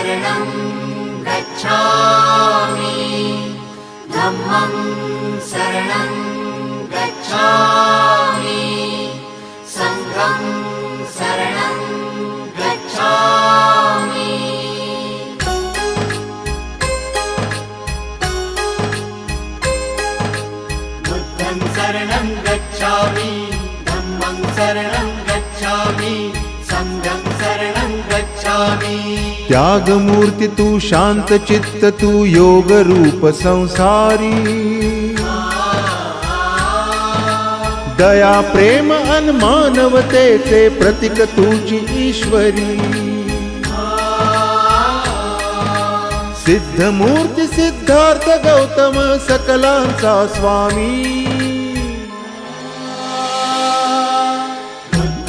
शरणं गच्छामि धम्मं शरणं गच्छामि संघं शरणं गच्छामि बुद्धं शरणं गच्छामि धम्मं शरणं गच्छामि संघं शरणं गच्छामि। त्यागमूर्ती तू शांत चित्त तू योग रूप संसारी दया प्रेम अन मानवतेचे प्रतीक तुझी ईश्वरी सिद्धमूर्ती सिद्धार्थ गौतम सकलांचा स्वामी